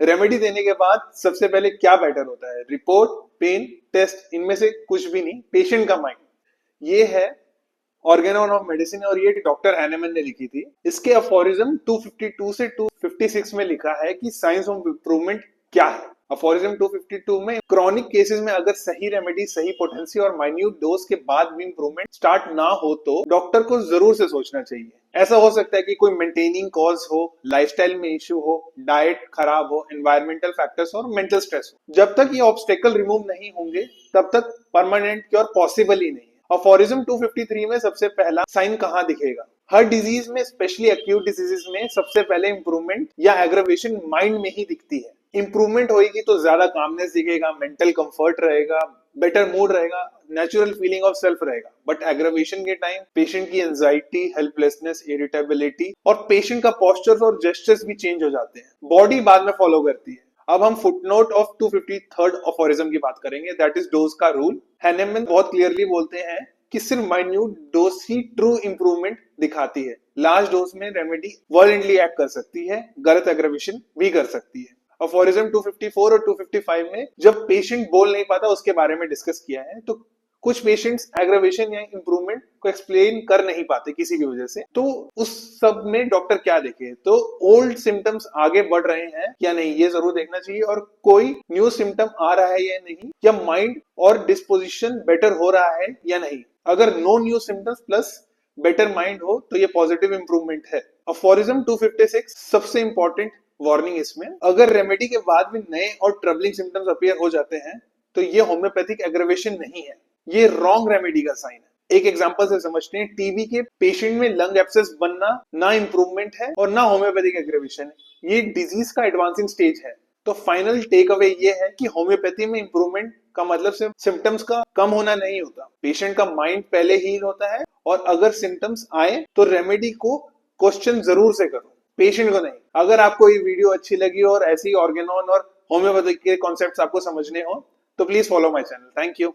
Remedy देने के बाद सबसे पहले क्या बेटर होता है? रिपोर्ट, पेन, टेस्ट, इनमें से कुछ भी नहीं, पेशेंट का माइंड। ये है ऑर्गेनॉन ऑफ मेडिसिन और ये डॉक्टर हैनेमन ने लिखी थी। इसके अफोरिज्म 252 से 256 में लिखा है कि साइंस ऑफ इंप्रूवमेंट क्या है। अफोरिज्म 252 में क्रॉनिक केसेस में अगर सही रेमेडी, सही पोटेंसी और माइन्यूट डोज के बाद भी इंप्रूवमेंट स्टार्ट ना हो तो डॉक्टर को जरूर से सोचना चाहिए। ऐसा हो सकता है कि कोई मेंटेनिंग कॉज हो, लाइफस्टाइल में इश्यू हो, डाइट खराब हो, एनवायरमेंटल फैक्टर्स और मेंटल स्ट्रेस हो। जब तक ये ऑब्स्टेकल रिमूव नहीं होंगे तब तक परमानेंट क्योर पॉसिबल ही नहीं है। अफोरिज्म 253 में सबसे पहला साइन कहाँ दिखेगा? हर डिजीज में, स्पेशली एक्यूट डिजीजेस में सबसे पहले इंप्रूवमेंट या एग्रावेशन माइंड में ही दिखती है। इंप्रूवमेंट होगी तो ज्यादा कामनेस दिखेगा, मेंटल कंफर्ट रहेगा, बेटर मूड रहेगा, नेचुरल फीलिंग ऑफ सेल्फ रहेगा। बट एग्रावेशन के टाइम पेशेंट की एंजाइटी, हेल्पलेसनेस, इरिटेबिलिटी और पेशेंट का पोस्चर्स और जेस्चर्स भी चेंज हो जाते हैं। बॉडी बाद में फॉलो करती है। अब हम फुटनोट ऑफ 253rd अफोरिज्म की बात करेंगे, दैट इज डोज का रूल। हैनेमन बहुत क्लियरली बोलते हैं कि सिर्फ माइन्यूट डोज ही ट्रू इंप्रूवमेंट दिखाती है। लार्ज डोज में रेमेडी वायलेंटली एक्ट कर सकती है, गलत एग्रावेशन भी कर सकती है। अफोरिज्म 254 और 255 में जब पेशेंट बोल नहीं पाता उसके बारे में डिस्कस किया है। तो कुछ पेशेंट्स एग्रावेशन या इंप्रूवमेंट को एक्सप्लेन कर नहीं पाते किसी की वजह से, तो उस सब में डॉक्टर क्या देखे? तो ओल्ड सिम्टम्स आगे बढ़ रहे हैं या नहीं, ये जरूर देखना चाहिए, और कोई न्यू सिम्टम आ रहा है या नहीं, या माइंड और डिस्पोजिशन बेटर हो रहा है या नहीं। अगर no new symptoms plus better mind हो तो ये पॉजिटिव इंप्रूवमेंट है। अफोरिज्म 256 सबसे इंपॉर्टेंट वार्निंग इसमें, अगर रेमेडी के बाद भी नए और ट्रबलिंग सिम्टम्स अपीयर हो जाते हैं तो ये होम्योपैथिक एग्रावेशन नहीं है, ये रॉन्ग रेमेडी का साइन है। एक एग्जांपल से समझते हैं। टीबी के पेशेंट में लंग एब्सेस बनना ना इंप्रूवमेंट है और ना होम्योपैथिक एग्रावेशन है, ये डिजीज का एडवांसिंग स्टेज है। तो फाइनल टेक अवे ये है कि होम्योपैथी में इंप्रूवमेंट का मतलब सिर्फ सिम्टम्स का कम होना नहीं होता, पेशेंट का माइंड पहले हील होता है। और अगर सिम्टम्स आए तो रेमेडी को क्वेश्चन जरूर से करो, पेशेंट को नहीं। अगर आपको ये वीडियो अच्छी लगी और ऐसी ऑर्गेनॉन और होम्योपैथिक के कॉन्सेप्ट्स आपको समझने हो तो please follow my channel. Thank you.